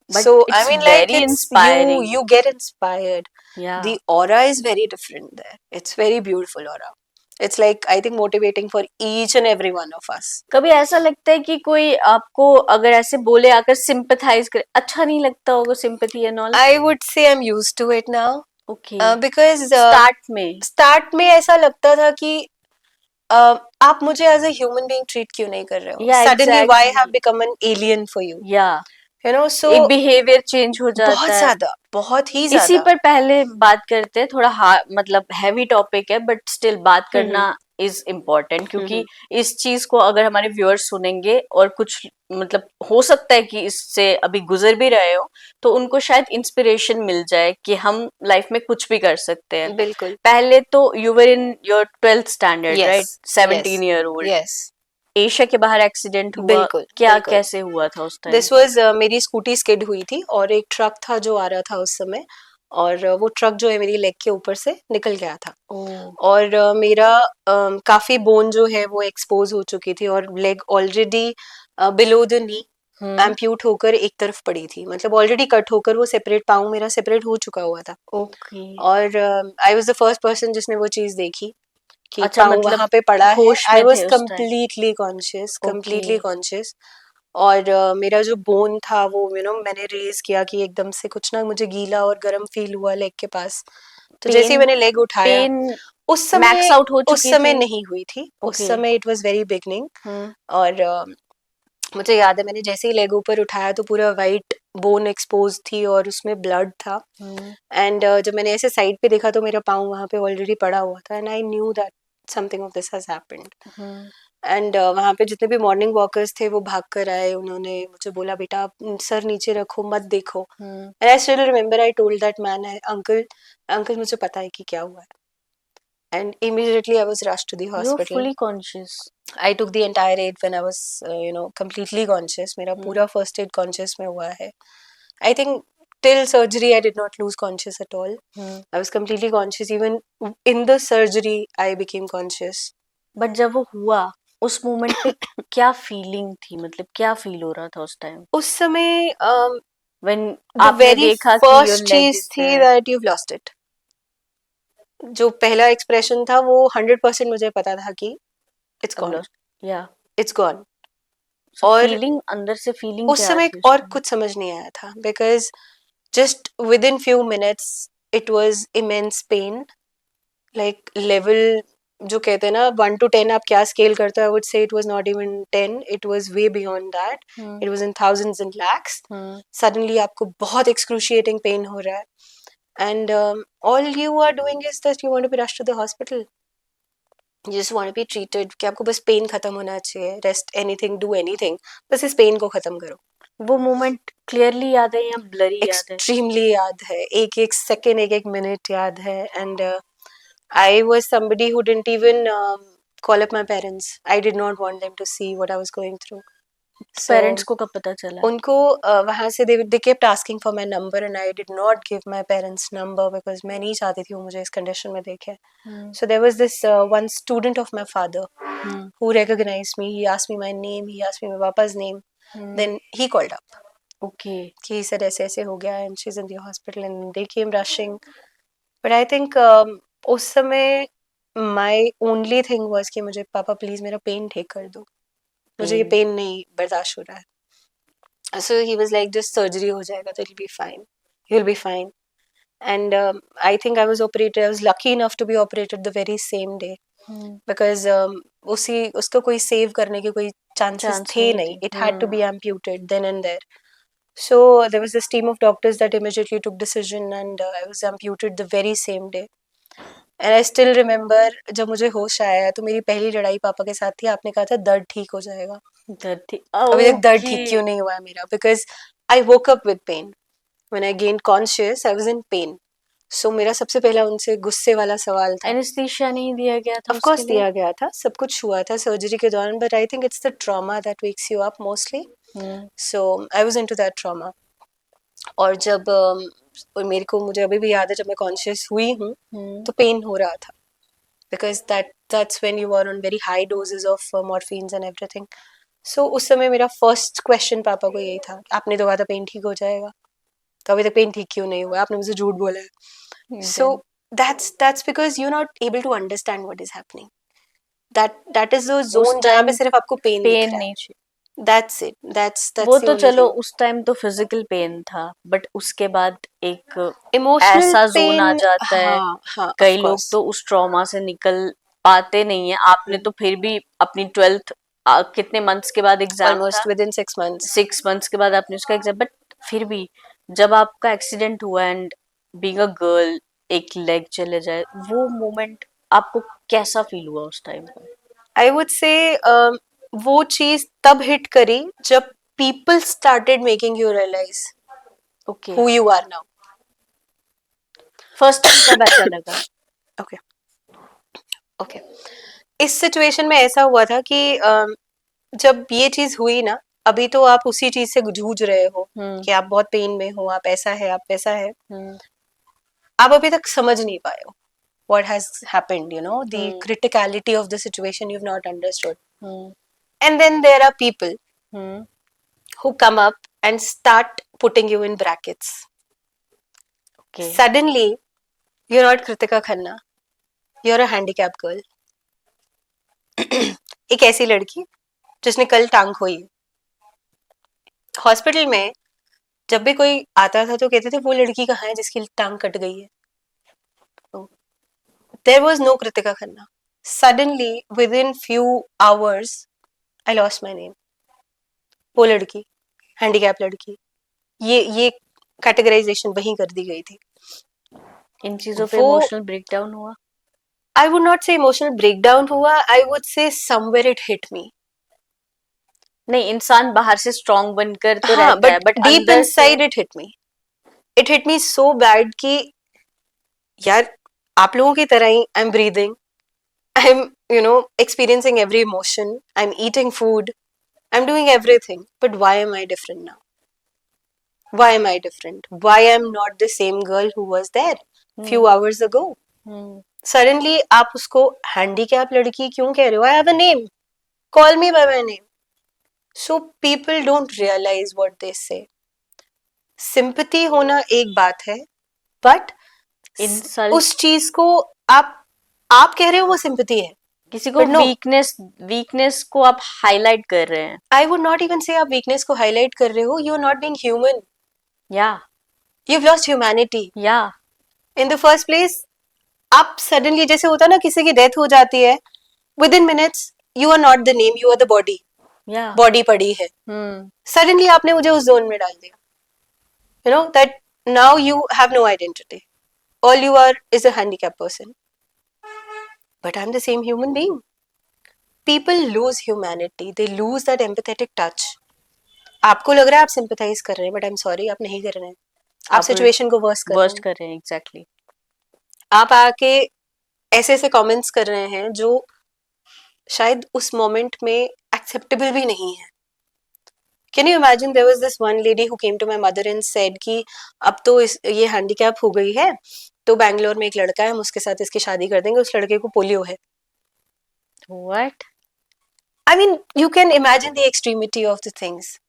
But So I it's mean, like, very it's inspiring. you get inspired. Yeah. The aura is very different there. It's very beautiful aura. It's like, I think, motivating for each and every one of us. कभी ऐसा लगता है कि कोई आपको अगर ऐसे बोले आकर सिंपैथाइज करे, अच्छा नहीं लगता होगा sympathy and all? I would say I'm used to it now. Okay. Because start में ऐसा लगता था कि आप मुझे as a human being treat क्यों नहीं कर रहे हो? Yeah, Suddenly, exactly. why have become an alien for you? Yeah. You know, so एक बिहेवियर चेंज हो जाता बहुत है. ज्यादा, बहुत ही इसी ज्यादा. पर पहले बात करते हैं. थोड़ा मतलब हैवी टॉपिक है, बट स्टिल बात करना इज इम्पोर्टेंट, क्योंकि इस चीज को अगर हमारे व्यूअर्स सुनेंगे और कुछ मतलब हो सकता है कि इससे अभी गुजर भी रहे हो, तो उनको शायद इंस्पिरेशन मिल जाए कि हम लाइफ में कुछ भी कर सकते हैं. बिल्कुल. पहले तो you were in your 12th standard, Yes, right? 17 year old. Yes. Asia के बाहर एक्सीडेंट हुआ. बिल्कुल, क्या बिल्कुल. कैसे हुआ था उस टाइम? दिस वाज मेरी स्कूटी स्किड हुई थी और एक ट्रक था जो आ रहा था उस समय, और वो ट्रक जो है मेरी लेग के ऊपर से निकल गया था. और मेरा काफी बोन जो है वो एक्सपोज हो चुकी थी और leg already below the knee amputate होकर एक तरफ पड़ी थी. मतलब ऑलरेडी कट होकर वो सेपरेट, पाँव मेरा सेपरेट हो चुका हुआ था. ओके. और I was the first person जिसने वो चीज देखी कि अच्छा, पाँव मतलब वहां पे पड़ा है. होश में आई वाज थे उस time? Completely conscious, completely Okay. Conscious. और मेरा जो बोन था वो मैंने रेज किया कि एकदम से कुछ ना मुझे गीला और गर्म फील हुआ लेग के पास. तो जैसे ही पेन मैंने लेग उठाया, पेन उस समय मैक्स आउट हो उस चुकी समय थी? नहीं हुई थी. उस Okay. समय इट वाज वेरी बिगनिंग. हम्म. और मुझे याद है मैंने जैसे ही लेग ऊपर उठाया तो पूरा वाइट बोन एक्सपोज थी और उसमें ब्लड था. एंड जब मैंने ऐसे साइड पे देखा तो मेरा पाँव वहां पे ऑलरेडी पड़ा हुआ था. And I knew that something of this has happened. And वहाँ पे जितने भी मॉर्निंग वॉकर्स थे वो भाग कर आए. उन्होंने मुझे बोला, बेटा सर नीचे रखो, मत देखो. And I still remember I told that man, uncle मुझे पता है कि क्या हुआ है. And immediately I was rushed to the U R hospital. Fully conscious? I took the entire aid when I was completely conscious. मेरा पूरा first aid conscious में हुआ है. I think till surgery I did not lose conscious at all. I was completely conscious. Even in the surgery I became conscious. But जब वो हुआ उस moment पे क्या फीलिंग थी, मतलब क्या फील हो रहा था उस टाइम उस समय व्हेन the आपने very देखा कि योर first लेग चीज इज थी that you've lost it. जो पहला एक्सप्रेशन था वो 100% मुझे पता था कि it's gone. या It's gone. और और फीलिंग अंदर से फीलिंग उस क्या समय थी? और कुछ समझ नहीं आया था because just within few minutes it was immense pain, like level जो कहते हैं ना 1 to 10 आप क्या स्केल करते हो, I would say it was not even 10, it was way beyond that. It was in thousands and lakhs. Suddenly आपको बहुत excruciating pain हो रहा है and all you are doing is that you want to be rushed to the hospital. You just want to be treated कि आपको बस pen खत्म होना चाहिए. रेस्ट एनीथिंग, डू एनीथिंग, बस इस पेन को खत्म करो. वो मोमेंट क्लियरली याद है या ब्लरी याद है? एक्सट्रीमली याद है. एक एक सेकेंड, एक एक मिनट याद है. And I was somebody who didn't even call up my parents. I did not want them to see what I was going through. Parents को कब पता चला? उनको वहाँ से they kept asking for my number and I did not give my parents number because मैं नहीं चाहती थी वो मुझे इस condition में देखे. So there was this one student of my father who recognized me. He asked me my name, he asked me my papa's name. Then he called up. Okay. He said ऐसे ऐसे हो गया and she's in the hospital and they came rushing. But I think उस समय my only thing was कि मुझे पापा please मेरा पेन ठीक कर दो, मुझे ये पेन नहीं बर्दाश्त हो रहा है. So he was like, just surgery हो जाएगा तो it'll be fine, you'll be fine. And I think I was lucky enough to be operated the very same day because उसको कोई save करने के कोई chances थे नहीं. It had to be amputated then and there. So there was this team of doctors that immediately took decision and I was amputated the very same day. And I still remember जब मुझे होश आया तो मेरी पहली लड़ाई पापा के साथ थी. आपने कहा था दर्द ठीक हो जाएगा. दर्द ठीक? अभी तक दर्द ठीक क्यों नहीं हुआ है मेरा? Because I woke up with pain. When I gained conscious, I was in pain. So मेरा सबसे पहला उनसे गुस्से वाला सवाल था. एनेस्थीसिया नहीं दिया गया था Of उसके course लिए? दिया गया था, सब कुछ हुआ था सर्जरी के दौरान, but I think it's the trauma that wakes you up mostly. So I was into that trauma. और जब मेरे को मुझे अभी भी याद है जब मैं कॉन्शियस हुई हूँ तो पेन हो रहा था, because that's when you are on very high doses of morphines and everything. So उस समय मेरा फर्स्ट क्वेश्चन पापा को यही था, आपने तो कहा था पेन ठीक हो जाएगा, तो अभी तक पेन ठीक क्यों नहीं हुआ, आपने मुझे झूठ बोला है. So that's because you're not able to understand what is happening. That is the zone जहाँ पे सिर्फ आपको पेन दिख रहा है. That's it. That's वो the तो only चलो thing. उस टाइम तो फिजिकल पेन था, बट उसके बाद एक Emotional ऐसा जोन आ pain, जाता है. हाँ, कई of लोग course. तो उस ट्रॉमा से निकल पाते नहीं है. आपने तो फिर भी अपनी 12th कितने मंथ्स के बाद एग्जाम था? Almost within 6 months. 6 मंथ्स के बाद आपने उसका एग्जाम, बट फिर भी जब आपका एक्सीडेंट हुआ एंड बीइंग अ गर्ल एक लेग चले जाए, वो मोमेंट आपको कैसा फील हुआ उस टाइम पर? I would say वो चीज तब हिट करी जब people started making you realize okay, who you are now. First time कब ऐसा लगा? Okay. Okay. इस सिचुएशन में ऐसा हुआ था कि जब ये चीज हुई ना, अभी तो आप उसी चीज से जूझ रहे हो कि आप बहुत पेन में हो, आप ऐसा है, आप वैसा है, आप अभी तक समझ नहीं पाए हो what has happened, you know, the criticality of the situation you've not understood. And then there are people who come up and start putting you in brackets. Okay. Suddenly you're not Kritika Khanna, you're a handicapped girl. एक ऐसी लड़की जिसने कल टांग खोई. Hospital में जब भी कोई आता था तो कहते थे वो लड़की कहाँ है जिसकी टांग कट गई है. There was no Kritika Khanna. Suddenly, within few hours, I lost my name. वो लड़की, हैंडीकैप लड़की, ये कैटेगराइजेशन वहीं कर दी गई थी. इन चीजों पे इमोशनल ब्रेकडाउन हुआ? I would not say emotional breakdown हुआ, I would say somewhere it hit me. नहीं, इंसान बाहर से स्ट्रॉन्ग बनकर तो रहता है, but deep inside it hit me. It hit me so bad कि यार आप लोगों की तरह ही I'm breathing, I'm experiencing every emotion, I'm eating food, I'm doing everything, but why am I different now? Why am I different? Why am not the same girl who was there few hours ago? Suddenly आप उसको handicap लड़की क्यों कह रहे हो? I have a name. Call me by my name. So people don't realize what they say. Sympathy होना एक बात है, but उस चीज को आप कह रहे हो वो sympathy है. किसी को वीकनेस को आप हाईलाइट कर रहे हैं. I would not even say आप वीकनेस को हाईलाइट कर रहे हो. You are not being human. Yeah. You've lost humanity. Yeah. In the first place, आप suddenly जैसे होता ना किसी की डेथ हो जाती है, within minutes you are not the name, you are the body. Yeah. Body पड़ी है. Suddenly आपने मुझे उस जोन में डाल दिया. You know that now you have no identity. All you are is a handicapped person. But I'm the same human being. People lose humanity. They lose that empathetic touch. आपको लग रहा है आप sympathize कर रहे हैं, but I'm sorry आप नहीं कर रहे हैं. आप सिचुएशन को वर्स्ट कर रहे हैं. एग्जैक्टली. आप आके ऐसे ऐसे कमेंट्स कर रहे हैं जो शायद उस मोमेंट में एक्सेप्टेबल भी नहीं है. Can you imagine there was this one lady who came to my mother and said कि अब तो ये हैंडीकैप हो गई है, तो बैंगलोर में एक लड़का है, हम उसके साथ इसकी शादी कर देंगे, उस लड़के को पोलियो है. What? I mean, you can imagine the extremity of the things.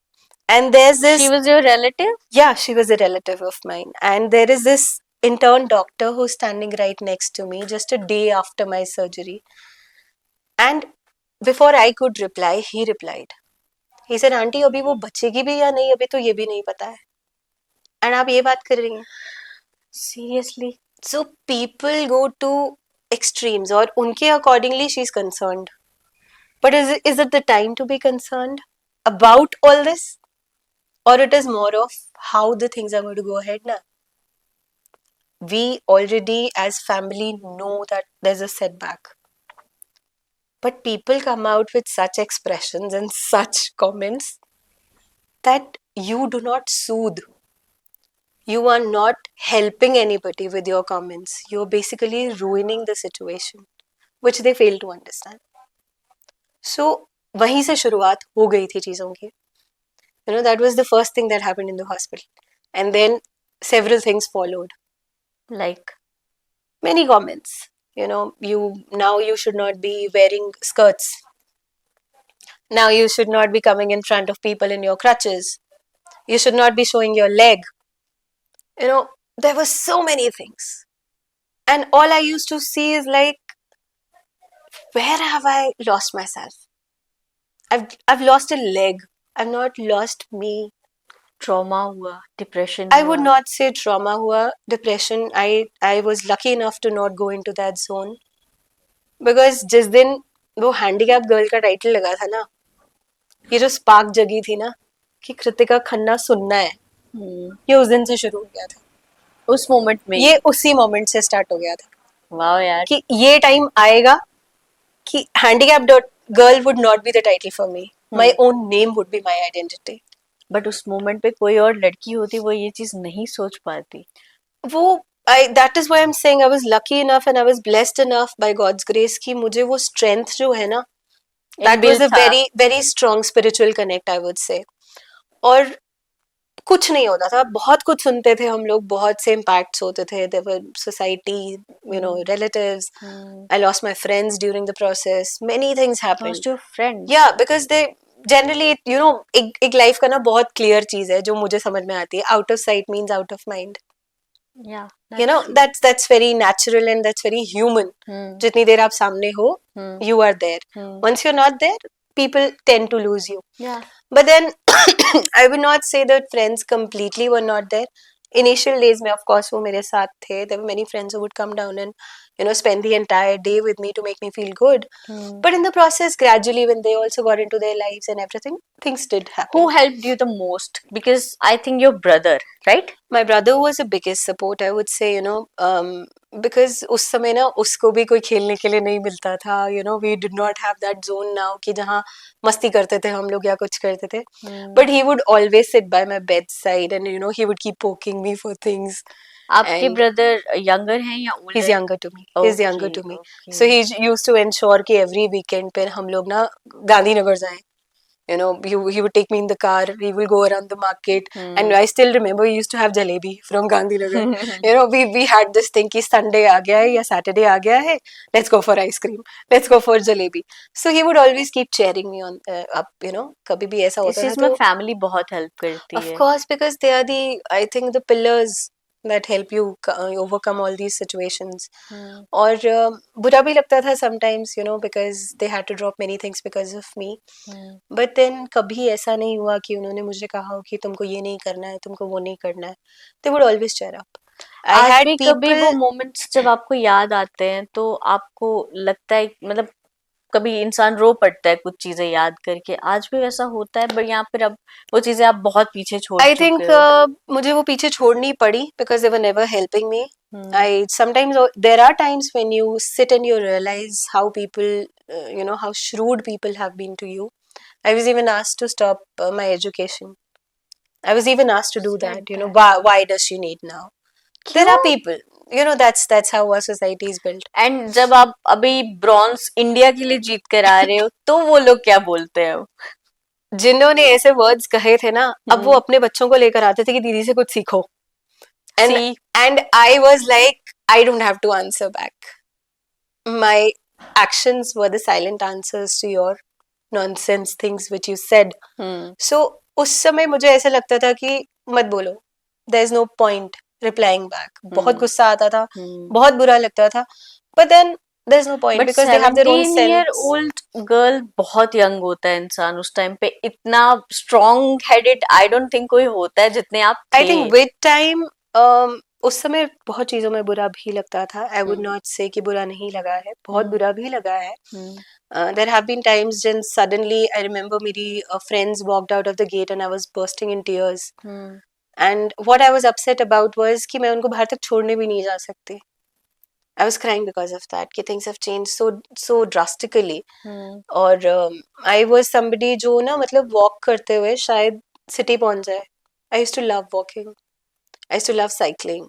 And there's this. She was your relative? Yeah, she was a relative of mine. And there is this intern doctor who's standing right next to me just a day after my surgery. And before I could reply, he replied. He said, aunty अभी वो बचेगी भी या नहीं, अभी तो ये भी नहीं पता है. And आप ये बात कर रही हैं. Seriously? So people go to extremes और उनके accordingly she's concerned. But is it the time to be concerned about all this? Or it is more of how the things are going to go ahead now? We already as family know that there's a setback. But people come out with such expressions and such comments that you do not soothe. you are not helping anybody with your comments. You're basically ruining the situation, which they fail to understand. So वहीं से शुरुआत हो गई थी चीज़ों की. You know, that was the first thing that happened in the hospital. And then several things followed. Like Many comments. You know, you should not be wearing skirts. Now you should not be coming in front of people in your crutches. You should not be showing your leg. You know, there were so many things. And all I used to see is like, where have I lost myself? I've lost a leg. I've not lost me. trauma हुआ, depression I would हुआ. not say trauma hua, depression. I was lucky enough to not go into that zone. Because जिस दिन वो handicap girl का title लगा था ना, ये जो स्पार्क जगी थी ना कि कृतिका खन्ना सुनना है, ये उस दिन से शुरू हो गया था. उस मोमेंट में ये उसी मोमेंट से स्टार्ट हो गया था. वाह यार. कि ये टाइम आएगा कि handicap girl would not be the title for me. My own name would be my identity. But उस मोमेंट पे कोई और लड़की होती वो ये चीज नहीं सोच पाती. वो that is why I'm saying I was lucky enough and I was blessed enough by God's grace कि मुझे वो strength जो है ना, that was a very very strong spiritual connect, I would say. और कुछ नहीं होता था, बहुत कुछ सुनते थे हम लोग, बहुत से impacts होते थे. There were society, you know, relatives. I lost my friends during the process. Many things happened. Lost your friends? Yeah, because they generally, you know, एक life का ना बहुत clear चीज है जो मुझे समझ में आती है. Out of sight means out of mind. Yeah, you know, that's very natural and that's very human. जितनी देर आप सामने हो, you are there. Once you're not there, people tend to lose you. Yeah. But then I would not say that friends completely were not there. Initial days में of course वो मेरे साथ थे. There were many friends who would come down and, you know, spend the entire day with me to make me feel good. But in the process, gradually, when they also got into their lives and everything, things did happen. Who helped you the most? Because I think your brother, right? My brother was the biggest support, I would say, you know, because उस समय ना उसको भी कोई खेलने के लिए नहीं मिलता था. You know, we did not have that zone now कि जहाँ मस्ती करते थे हम लोग या कुछ करते थे. But he would always sit by my bedside and, you know, he would keep poking me for things. आपके ब्रदर यंगर हैं या older? He's younger to me. He's younger to me. So he used to ensure कि every weekend पे हम लोग ना गांधीनगर जाएं. You know, he would take me in the car. He will go around the market, and I still remember we used to have jalebi from Gandhinagar. You know, we had this thing कि Sunday आ गया है या Saturday आ गया है. Let's go for ice cream. Let's go for jalebi. So he would always keep cheering me on up. You know, कभी भी ऐसा होता था. इस में family बहुत help करती है. Of course, because they are I think the pillars that help you overcome all these situations. और बुरा भी लगता था sometimes, you know, because they had to drop many things because of me. But then कभी ऐसा नहीं हुआ कि उन्होंने मुझे कहा हो कि तुमको ये नहीं करना है, तुमको वो नहीं करना है. They would always cheer up. आज भी कभी वो moments जब आपको याद आते हैं तो आपको लगता है मतलब कभी इंसान रो पड़ता है कुछ चीजें याद करके. आज भी वैसा होता है बट यहाँ पर अब वो चीजें आप बहुत पीछे छोड़ चुके हो. I think मुझे वो पीछे छोड़नी पड़ी because they were never helping me. I sometimes there are times when you sit and you realize how people, you know, how shrewd people have been to you. I was even asked to stop my education. I was even asked to do that. You know, why does she need now? There are people. You know, that's how our society is built. And जब आप अभी bronze India के लिए जीत कर आ रहे हो तो वो लोग क्या बोलते हैं? जिन्होंने ऐसे वर्ड्स कहे थे ना, अब वो अपने बच्चों को लेकर आते थे कि दीदी से कुछ सीखो. And I was like, I don't have to answer back. My actions were the silent answers to your nonsense things which you said. So उस समय मुझे ऐसा लगता था कि मत बोलो. There is no point replying back. बहुत गुस्सा आता था, बहुत बुरा लगता था. But then there's no point because they have their own sense. 17-year-old girl बहुत young होता है इंसान उस टाइम पे. इतना strong headed I don't think कोई होता है जितने आप थे. I think with time उस समय बहुत चीजों में बुरा भी लगता था. I would not say कि बुरा नहीं लगा है, बहुत बुरा भी लगा है. There have been times when suddenly I remember मेरी friends walked out of the gate and I was bursting in tears. And what I was upset about was कि मैं उनको बाहर तक छोड़ने भी नहीं जा सकती. I was crying because of that कि things have changed so drastically. और I was somebody जो ना मतलब walk करते हुए शायद city पहुंच जाए. I used to love walking. I used to love cycling.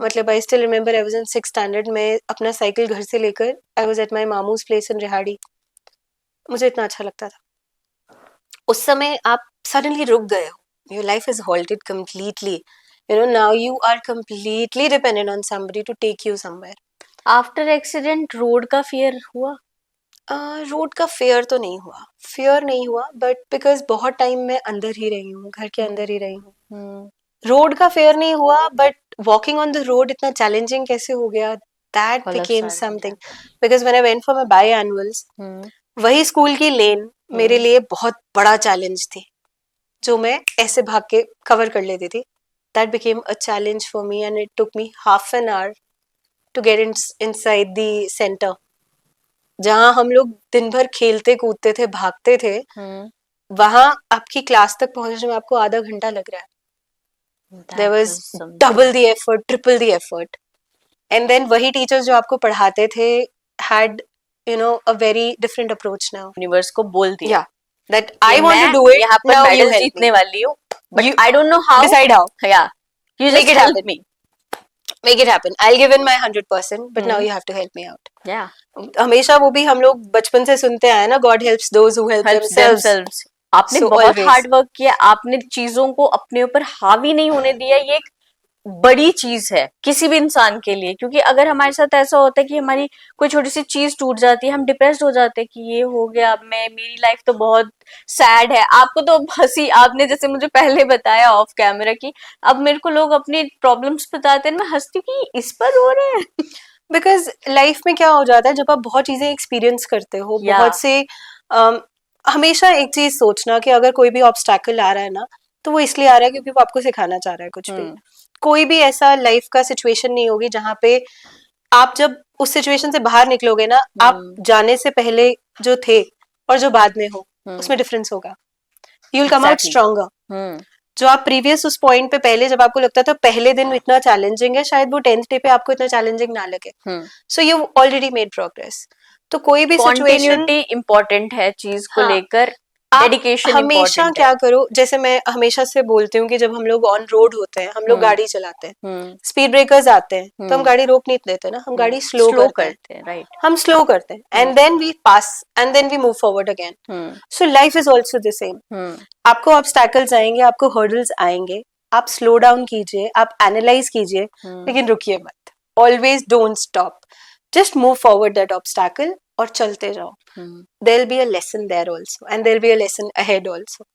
मतलब I still remember I was in 6th standard में अपना साइकिल घर से लेकर आई वाज एट माय मामूज प्लेस इन रिहाड़ी. मुझे इतना अच्छा लगता था. उस समय आप सडनली रुक गए हो. Your life is halted completely. You know now you are completely dependent on somebody to take you somewhere. After accident road का फियर हुआ? रोड का फियर नहीं हुआ बट बिकॉज बहुत टाइम मैं अंदर ही रही हूँ, घर के अंदर ही रही हूँ. रोड का फेयर नहीं हुआ but walking on the road इतना चैलेंजिंग कैसे हो गया, that became something. Because when I went for my by annuals, वही स्कूल की लेन मेरे लिए बहुत बड़ा चैलेंज थी जो मैं ऐसे भाग के कवर कर लेती थी. That became a challenge for me and it took me half an hour to get inside the centre जहाँ हम लोग दिन भर खेलते कूदते थे, भागते थे. वहां आपकी क्लास तक पहुंचने में आपको आधा घंटा लग रहा है. There was double the effort, triple the effort. And then वही टीचर्स जो आपको पढ़ाते थे had a very different approach now. Universe को बोल दिया. Yeah, that I want to do it. यहाँ पर now you मेडल help जीतने me. वाली हूँ, but I don't know how. Decide how. Yeah, you just Make it help happen. me. Make it happen. I'll give in my 100%, but now you have to help me out. Yeah. हमेशा वो भी हम लोग बचपन से सुनते आए ना, God helps those who help themselves. आपने बहुत हार्ड वर्क किया, आपने चीजों को अपने ऊपर हावी नहीं होने दिया. ये एक बड़ी चीज है किसी भी इंसान के लिए, क्योंकि अगर हमारे साथ ऐसा होता है कि हमारी कोई छोटी सी चीज टूट जाती है, हम डिप्रेस्ड हो जाते हैं कि ये हो गया, मेरी लाइफ तो बहुत सैड है. आपको तो हंसी, आपने जैसे मुझे पहले बताया ऑफ कैमरा की, अब मेरे को लोग अपनी प्रॉब्लम्स बताते हैं, मैं हंसती हूँ कि इस पर रो रहे हैं. बिकॉज लाइफ में क्या हो जाता है जब आप बहुत चीजें एक्सपीरियंस करते हो, बहुत से हमेशा एक चीज सोचना कि अगर कोई भी ऑब्स्टैकल आ रहा है ना, तो वो इसलिए आ रहा है क्योंकि वो आपको सिखाना चाह रहा है कुछ भी. कोई भी ऐसा लाइफ का सिचुएशन नहीं होगी जहाँ पे आप जब उस सिचुएशन से बाहर निकलोगे ना, आप जाने से पहले जो थे और जो बाद में हो, उसमें डिफरेंस होगा. You will come out stronger. जो आप प्रीवियस उस पॉइंट पे पहले जब आपको लगता था पहले दिन इतना चैलेंजिंग है, शायद वो 10th डे पे आपको इतना चैलेंजिंग ना लगे. So you already made progress. तो कोई भी सिचुएशन इम्पोर्टेंट है चीज को लेकर. डेडिकेशन हमेशा क्या करो, जैसे मैं हमेशा से बोलती हूँ कि जब हम लोग ऑन रोड होते हैं, हम लोग गाड़ी चलाते हैं, स्पीड ब्रेकर्स आते हैं तो हम गाड़ी रोक नहीं देते ना, हम गाड़ी स्लो करते हैं. राइट, हम स्लो करते हैं and then we pass and then we move forward again. So life is also the same. आपको ऑब्स्टैकल्स आएंगे, आपको हर्डल्स आएंगे, आप स्लो डाउन कीजिए, आप एनालाइज कीजिए, लेकिन रुकिए मत. Always don't stop, just move forward that obstacle और चलते जाओ. There'll be a lesson there also and there'll be a lesson ahead also.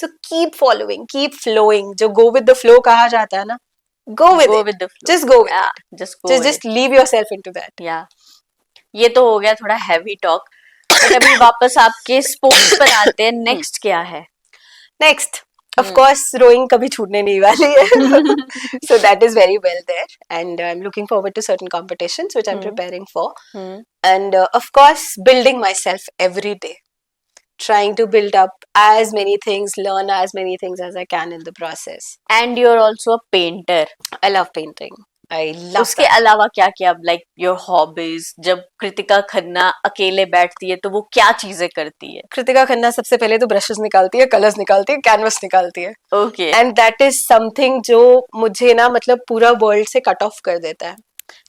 So keep following, keep flowing. जो go with the flow कहा जाता है ना, go with the flow. Just go with it. Just leave yourself into that. Yeah. ये तो हो गया थोड़ा heavy talk. but अभी वापस आपके स्पोर्ट्स पर आते हैं. नेक्स्ट क्या है? नेक्स्ट of course rowing कभी छूटने नहीं वाली है. So that is very well there and I'm looking forward to certain competitions which I'm preparing for. And of course building myself every day, trying to build up as many things, learn as many things as I can in the process. And you're also a painter. I love painting. I love उसके अलावा क्या क्या, like your hobbies? जब कृतिका खन्ना अकेले बैठती है तो वो क्या चीजें करती है? कृतिका खन्ना सबसे पहले तो ब्रशेस निकालती है, कलर्स निकालती है, कैनवस निकालती है. Okay. And that is something जो मुझे ना मतलब पूरा वर्ल्ड से कट ऑफ कर देता है.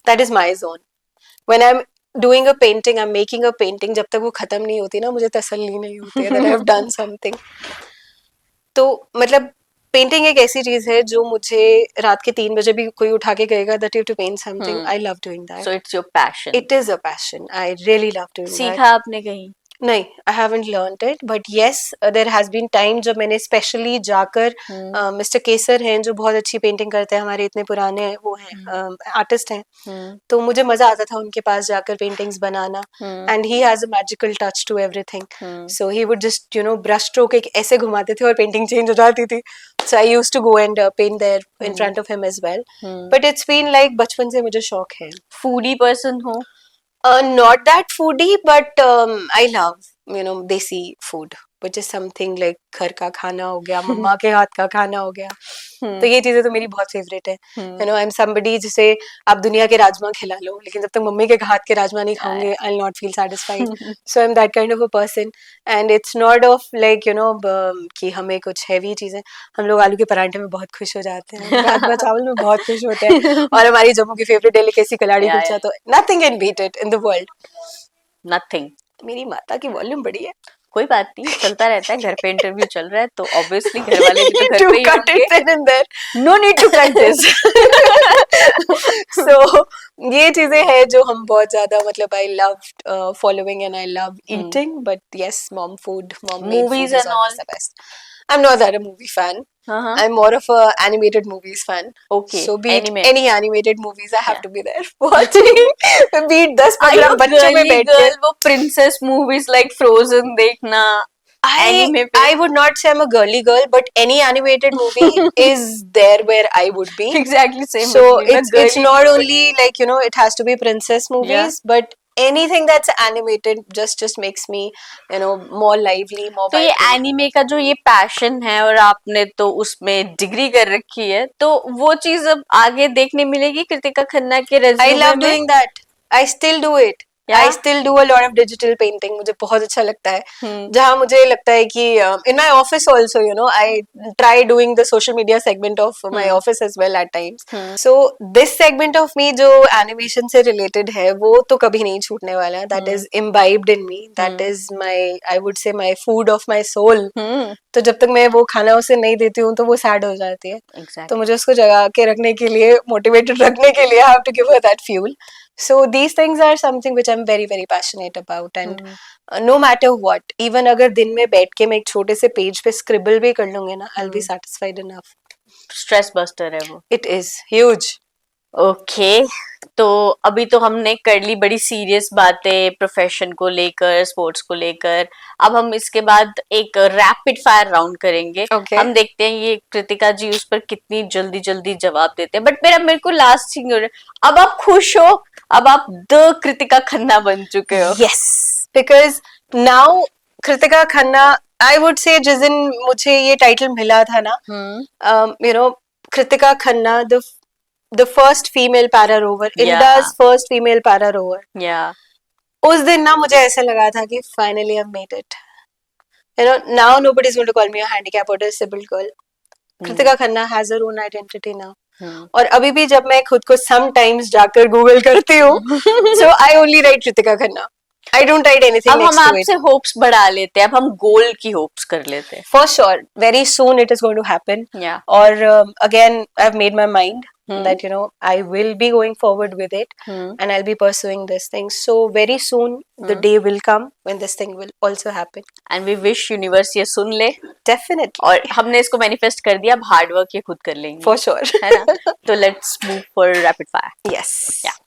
That is my zone. When I'm doing a painting, I'm making a painting, जब तक वो खत्म नहीं होती ना, मुझे तसल्ली नहीं होती है that I have done something. तो मतलब पेंटिंग एक ऐसी चीज है जो मुझे रात के 3 बजे भी कोई उठा के कहेगा that you have to paint something, I love doing that. So it's your passion. It is a passion. I really love doing that. सीखा आपने कहीं? नहीं, I haven't learned it, but yes, there has been time जब मैंने specially जाकर mister केसर हैं जो बहुत अच्छी पेंटिंग करते हैं, हमारे इतने पुराने वो हैं आर्टिस्ट हैं, तो मुझे मजा आता था उनके पास जाकर paintings banana. and he has a magical touch to everything. So he would just brush stroke एक ऐसे घुमाते थे और पेंटिंग चेंज हो जाती थी. So I used to go and paint there in front of him as well. But it's been like बचपन से मुझे शौक है. Foodie person हो? Not that foodie, but I love देसी food which is something like घर का खाना हो गया, मम्मा के हाथ का खाना हो गया. तो ये चीजें तो मेरी बहुत फेवरेट है. आई एम somebody जिसे आप दुनिया के राजमा खिला लो, लेकिन जब तक मम्मी के हाथ के राजमा नहीं खाऊंगे I'll not feel satisfied. So I'm that kind of a person, and it's not of like कि हमें कुछ heavy चीजें. हम लोग आलू के पराठे में बहुत खुश हो जाते हैं, राजमा चावल में बहुत खुश होते हैं, और हमारी जम्मू की फेवरेट डेलिकेसी कलाड़ी कुलचा, तो nothing can beat it in the world. Nothing. मेरी माता की वॉल्यूम बड़ी है. कोई बात नहीं, चलता रहता है. घर पे इंटरव्यू चल रहा है तो ऑब्वियसली घर वाले भी तो घर पे ही होंगे. No need to cut this. So ये चीजें हैं जो हम बहुत ज्यादा मतलब I love following and I love eating. But yes, mom food, mom movies and all. the best. I'm not that a movie fan. I'm more of a animated movies fan. Okay. So be it Anime. any animated movies, I have to be there watching. Be it 10-15 बच्चों में बैठ के. वो princess movies like Frozen देखना. I would not say I'm a girly girl, but any animated movie is there where I would be. Exactly same. So it's not only like it has to be princess movies, but anything that's animated just makes me more lively, more. तो ये anime का जो ये passion है और आपने तो उसमें डिग्री कर रखी है, तो वो चीज अब आगे देखने मिलेगी कृतिका खन्ना के रेज्यूमे में. I love doing that. I still do it. I still do a lot of digital painting. मुझे बहुत अच्छा लगता है. जहाँ मुझे लगता है कि in my office also, I try doing the social media segment of my office as well at times. So this segment of me जो animation से related है, वो तो कभी नहीं छूटने वाला. That is imbibed in me. That is my, I would say, my food of my soul. तो जब तक मैं वो खाना उसे नहीं देती हूँ तो वो sad हो जाती है. Exactly. तो मुझे उसको जगा के रखने के लिए, motivated रखने के लिए, I have to give her that fuel. So these things are something which I'm very very passionate about, and no matter what, even अगर दिन में बैठ के मैं एक छोटे से पेज पे scribble भी कर लूंगी ना, I'll be satisfied enough. Stress buster है वो. It is huge. ओके, तो अभी तो हमने कर ली बड़ी सीरियस बातें प्रोफेशन को लेकर, स्पोर्ट्स को लेकर. अब हम इसके बाद एक रैपिड फायर राउंड करेंगे. Okay. हम देखते हैं ये कृतिका जी उस पर कितनी जल्दी जल्दी जवाब देते हैं. बट मेरे को लास्ट थिंग, अब आप खुश हो, अब आप द कृतिका खन्ना बन चुके हो. Yes, because now Kritika Khanna, I would say जिस दिन मुझे ये टाइटल मिला था ना, Kritika Khanna, the first female para rower, India's first female para rower. Yeah. उस दिन ना मुझे ऐसा लगा था कि finally I've made it. Now nobody's going to call me a handicap or disabled girl. Kritika Khanna has her own identity now. और अभी भी जब मैं खुद को sometimes जाकर गूगल करती हूँ, so I only write Kritika Khanna. I don't write anything अब next हम to it. आपसे होप्स बढ़ा लेते हैं, अब हम गोल की होप्स कर लेते हैं. For sure, very soon it is going to happen. Yeah. Or again, I've made my mind that I will be going forward with it, and I'll be pursuing this thing. So very soon the day will come when this thing will also happen. And we wish universe ये सुन ले. Definitely. और हमने इसको manifest कर दिया, अब hard work ये खुद कर लेंगे. For sure. है ना? तो let's move for rapid fire. Yes. Yeah.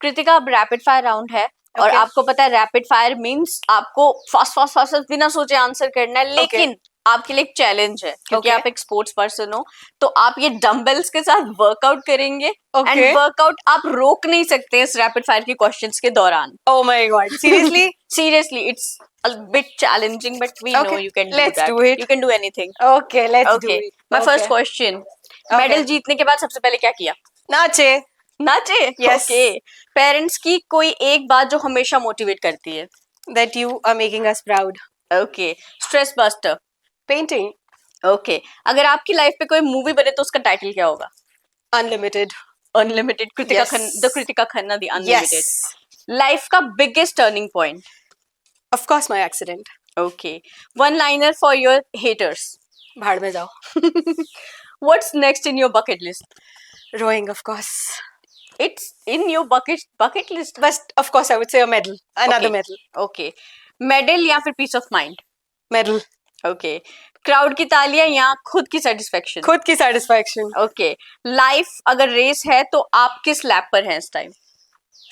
Kritika, अब रैपिड फायर राउंड है. और आपको पता है रैपिड फायर मींस आपको फास्ट बिना सोचे आंसर करना है. लेकिन आपके लिए एक चैलेंज है, क्योंकि आप एक स्पोर्ट्स पर्सन हो, तो आप ये डंबल्स के साथ वर्कआउट करेंगे. एंड वर्कआउट आप रोक नहीं सकते इस रैपिड फायर के क्वेश्चंस के दौरान. Oh my God! Seriously? Seriously, it's a bit challenging, but we know you can do let's that. do it. You can do anything. Okay, let's do it. My first question. Medal जीतने के बाद सबसे पहले क्या किया? नाचे. Yes. Okay. Parents की कोई एक बात जो हमेशा मोटिवेट करती है? That you are making us proud. Okay. Stress buster. Painting. Okay. अगर आपकी लाइफ पे कोई मूवी बने तो उसका टाइटल क्या होगा? Unlimited. Unlimited. Kritika Khanna, the Unlimited. Yes. Life का biggest turning point? Of course, my accident. Okay. One liner for your haters. भाड़ में जाओ. What's next in your bucket list? Rowing, of course. It's in your bucket list. But of course, I would say a medal. Another medal. Okay. Medal या फिर peace of mind? Medal. Okay. Crowd की तालियां या खुद की satisfaction? खुद की satisfaction. Okay. Life अगर रेस है तो आप किस लैप पर हैं इस time?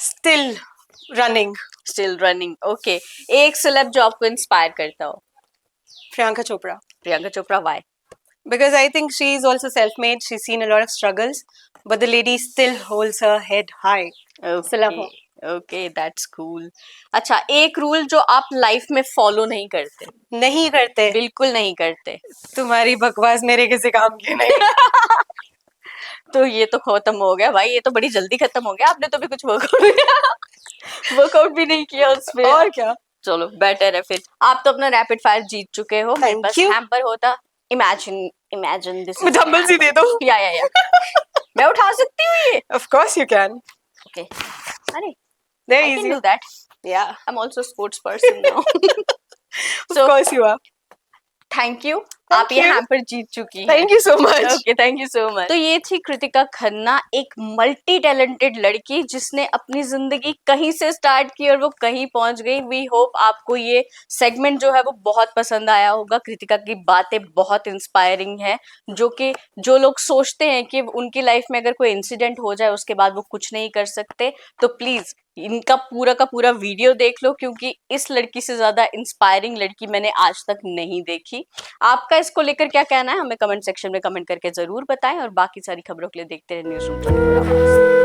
Still running. Still running. Okay. एक सेलेब जो आपको इंस्पायर करता हो? Priyanka Chopra. Priyanka Chopra, why? Because I think she is also self-made. She's seen a lot of struggles, but the lady still holds her head high. Okay. So love her. Okay, that's cool. अच्छा, एक rule जो आप life में follow नहीं करते, नहीं करते? बिल्कुल नहीं करते। तुम्हारी बकवास मेरे किसी काम की नहीं। तो ये तो खत्म हो गया भाई, ये तो बड़ी जल्दी खत्म हो गया। आपने तो भी कुछ वर्कआउट भी नहीं किया उसमें। और क्या। चलो बेटर है फिर। आप तो अपना रैपिड फायर जीत चुके हो। मेरे Thank पास you. हैम्पर होता। इमेजिन दिस इज डंबल्स ही दे दो। या मैं उठा सकती हूँ ये। Of course you can. Okay, अरे They're I easy. can do that. Yeah. I'm also a sports person now. Of course you are. Thank you, Thank आप ये you. हैम्पर जीत चुकी हैं। Thank you so much. Okay, thank you so much. तो ये थी कृतिका खन्ना, एक multi talented लड़की जिसने अपनी जिंदगी कहीं से स्टार्ट की और वो कहीं पहुंच गई। वी होप आपको ये सेगमेंट जो है वो बहुत पसंद आया होगा। कृतिका की बातें बहुत इंस्पायरिंग है, जो लोग सोचते हैं कि उनकी लाइफ में अगर कोई इंसिडेंट हो जाए उसके बाद वो कुछ नहीं कर सकते, तो प्लीज इनका पूरा का पूरा वीडियो देख लो, क्योंकि इस लड़की से ज्यादा इंस्पायरिंग लड़की मैंने आज तक नहीं देखी। आपका इसको लेकर क्या कहना है हमें कमेंट सेक्शन में कमेंट करके जरूर बताएं, और बाकी सारी खबरों के लिए देखते रहे न्यूज़ रूम 24 आवर्स।